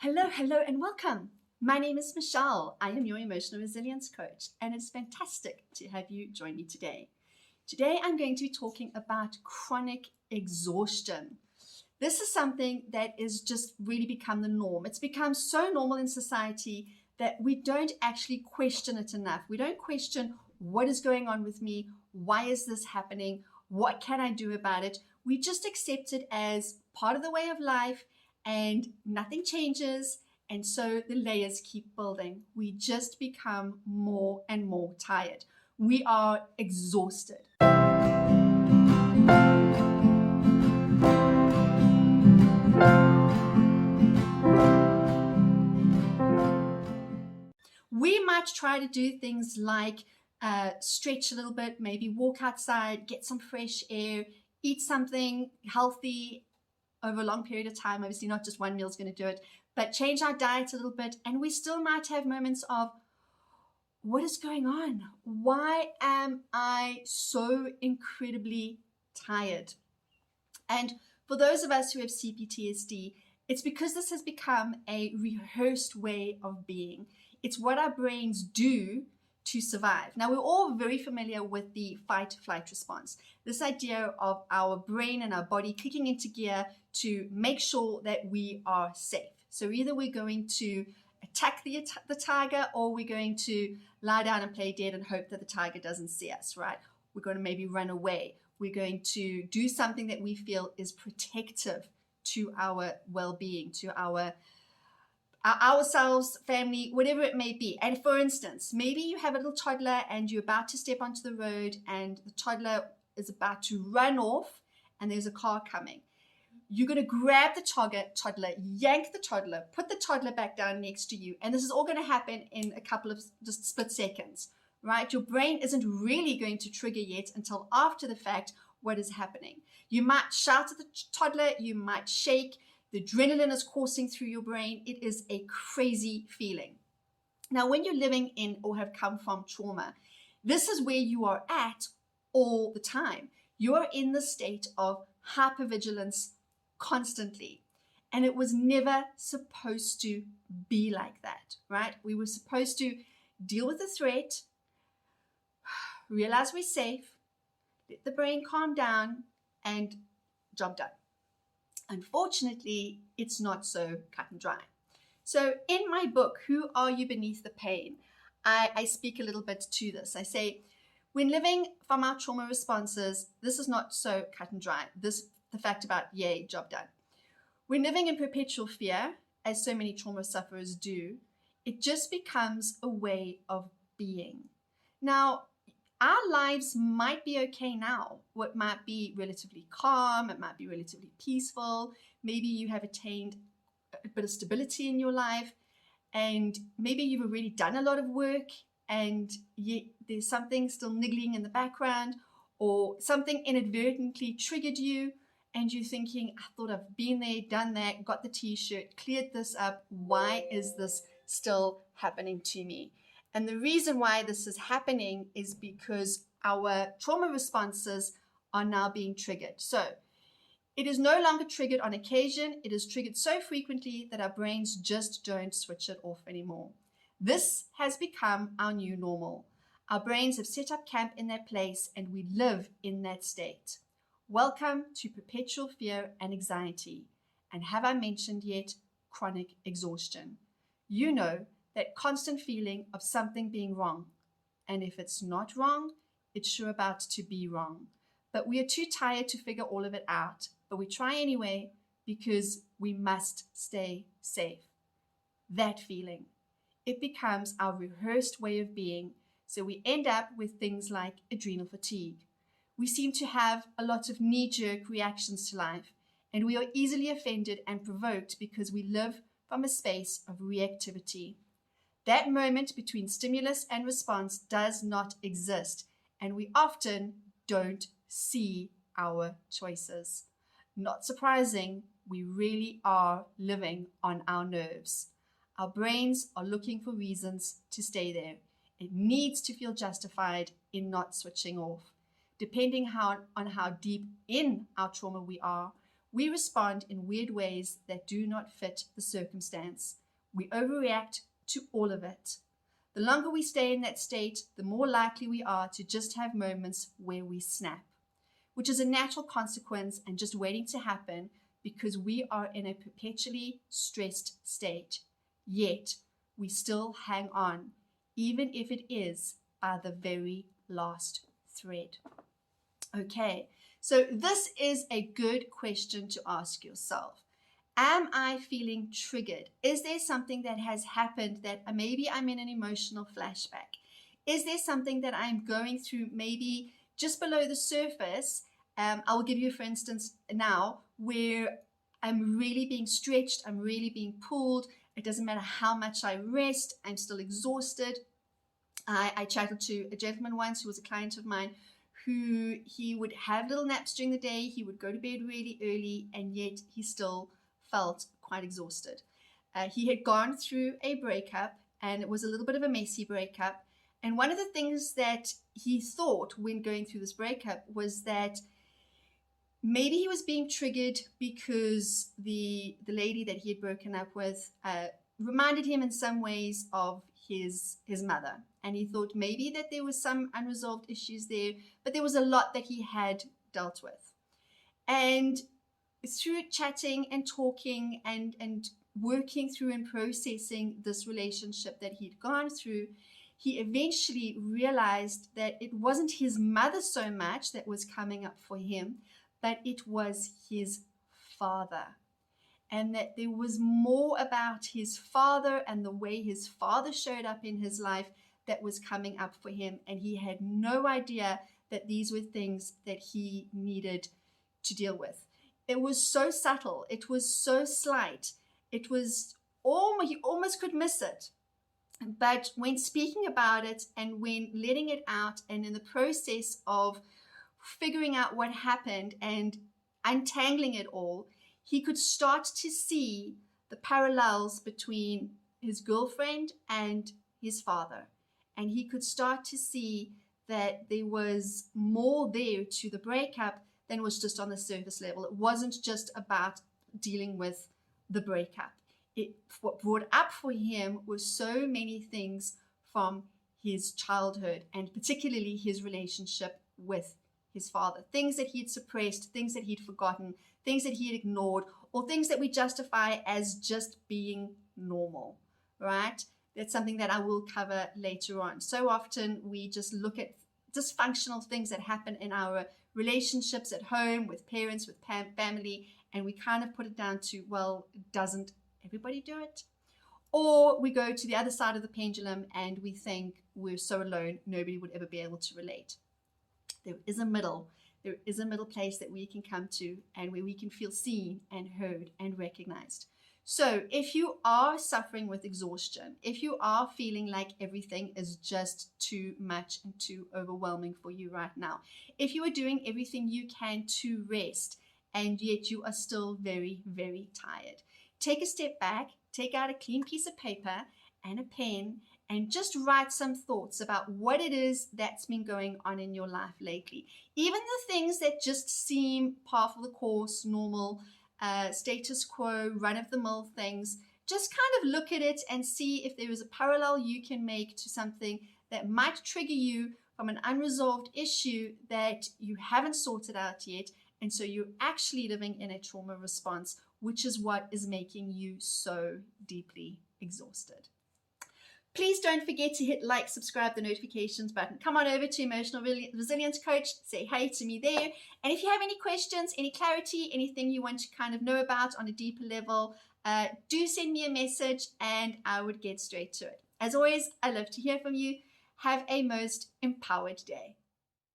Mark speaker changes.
Speaker 1: Hello, hello, and welcome. My name is Michelle. I am your emotional resilience coach, and it's fantastic to have you join me today. Today, I'm going to be talking about chronic exhaustion. This is something that is just really become the norm. It's become so normal in society that we don't actually question it enough. We don't question what is going on with me, why is this happening, what can I do about it. We just accept it as part of the way of life and nothing changes. And so the layers keep building. We just become more and more tired. We are exhausted. We might try to do things like stretch a little bit, maybe walk outside, get some fresh air, eat something healthy over a long period of time. Obviously, not just one meal is going to do it, but change our diet a little bit. And we still might have moments of, what is going on? Why am I so incredibly tired? And for those of us who have cptsd, it's because this has become a rehearsed way of being. It's what our brains do to survive. Now, we're all very familiar with the fight-flight response. This idea of our brain and our body kicking into gear to make sure that we are safe. So either we're going to attack the tiger, or we're going to lie down and play dead and hope that the tiger doesn't see us, right? We're going to maybe run away. We're going to do something that we feel is protective to our well-being, to ourselves, family, whatever it may be. And for instance, maybe you have a little toddler and you're about to step onto the road and the toddler is about to run off and there's a car coming. You're going to grab the toddler, yank the toddler, put the toddler back down next to you. And this is all going to happen in a couple of just split seconds, right? Your brain isn't really going to trigger yet until after the fact what is happening. You might shout at the toddler, you might shake, the adrenaline is coursing through your brain. It is a crazy feeling. Now, when you're living in or have come from trauma, this is where you are at all the time. You are in the state of hypervigilance constantly. And it was never supposed to be like that, right? We were supposed to deal with the threat, realize we're safe, let the brain calm down, and job done. Unfortunately, it's not so cut and dry. So in my book, Who Are You Beneath the Pain? I speak a little bit to this. I say, when living from our trauma responses, this is not so cut and dry. The fact about, yay, job done. When living in perpetual fear, as so many trauma sufferers do, it just becomes a way of being. Now, our lives might be okay now. What might be relatively calm, it might be relatively peaceful. Maybe you have attained a bit of stability in your life, and maybe you've already done a lot of work and yet there's something still niggling in the background, or something inadvertently triggered you and you're thinking, I thought I've been there, done that, got the t-shirt, cleared this up. Why is this still happening to me? And the reason why this is happening is because our trauma responses are now being triggered. So it is no longer triggered on occasion. It is triggered so frequently that our brains just don't switch it off anymore. This has become our new normal. Our brains have set up camp in that place and we live in that state. Welcome to perpetual fear and anxiety. And have I mentioned yet chronic exhaustion? You know, that constant feeling of something being wrong. And if it's not wrong, it's sure about to be wrong. But we are too tired to figure all of it out. But we try anyway because we must stay safe. That feeling, it becomes our rehearsed way of being. So we end up with things like adrenal fatigue. We seem to have a lot of knee-jerk reactions to life. And we are easily offended and provoked because we live from a space of reactivity. That moment between stimulus and response does not exist, and we often don't see our choices. Not surprising, we really are living on our nerves. Our brains are looking for reasons to stay there. It needs to feel justified in not switching off. Depending on how deep in our trauma we are, we respond in weird ways that do not fit the circumstance. We overreact to all of it. The longer we stay in that state, the more likely we are to just have moments where we snap, which is a natural consequence and just waiting to happen because we are in a perpetually stressed state. Yet, we still hang on, even if it is by the very last thread. Okay, so this is a good question to ask yourself. Am I feeling triggered? Is there something that has happened that maybe I'm in an emotional flashback? Is there something that I'm going through maybe just below the surface? I will give you, for instance, now where I'm really being stretched, I'm really being pulled. It doesn't matter how much I rest, I'm still exhausted. I chatted to a gentleman once who was a client of mine, who he would have little naps during the day, he would go to bed really early, and yet he still felt quite exhausted. He had gone through a breakup, and it was a little bit of a messy breakup. And one of the things that he thought when going through this breakup was that maybe he was being triggered because the lady that he had broken up with reminded him in some ways of his mother. And he thought maybe that there was some unresolved issues there, but there was a lot that he had dealt with. And through chatting and talking and working through and processing this relationship that he'd gone through, he eventually realized that it wasn't his mother so much that was coming up for him, but it was his father. And that there was more about his father and the way his father showed up in his life that was coming up for him. And he had no idea that these were things that he needed to deal with. It was so subtle. It was so slight. It was he almost could miss it. But when speaking about it and when letting it out and in the process of figuring out what happened and untangling it all, he could start to see the parallels between his girlfriend and his father. And he could start to see that there was more there to the breakup than was just on the surface level. It wasn't just about dealing with the breakup. What brought up for him was so many things from his childhood, and particularly his relationship with his father. Things that he'd suppressed, things that he'd forgotten, things that he'd ignored, or things that we justify as just being normal, right? That's something that I will cover later on. So often we just look at dysfunctional things that happen in our relationships at home, with parents, with family, and we kind of put it down to, well, doesn't everybody do it? Or we go to the other side of the pendulum and we think we're so alone, nobody would ever be able to relate. There is a middle place that we can come to and where we can feel seen and heard and recognized. So if you are suffering with exhaustion, if you are feeling like everything is just too much and too overwhelming for you right now, if you are doing everything you can to rest and yet you are still very, very tired, take a step back, take out a clean piece of paper and a pen and just write some thoughts about what it is that's been going on in your life lately. Even the things that just seem par for the course, normal, status quo, run-of-the-mill things, just kind of look at it and see if there is a parallel you can make to something that might trigger you from an unresolved issue that you haven't sorted out yet. And so you're actually living in a trauma response, which is what is making you so deeply exhausted. Please don't forget to hit like, subscribe, the notifications button. Come on over to Emotional Resilience Coach, say hey to me there. And if you have any questions, any clarity, anything you want to kind of know about on a deeper level, do send me a message and I would get straight to it. As always, I love to hear from you. Have a most empowered day.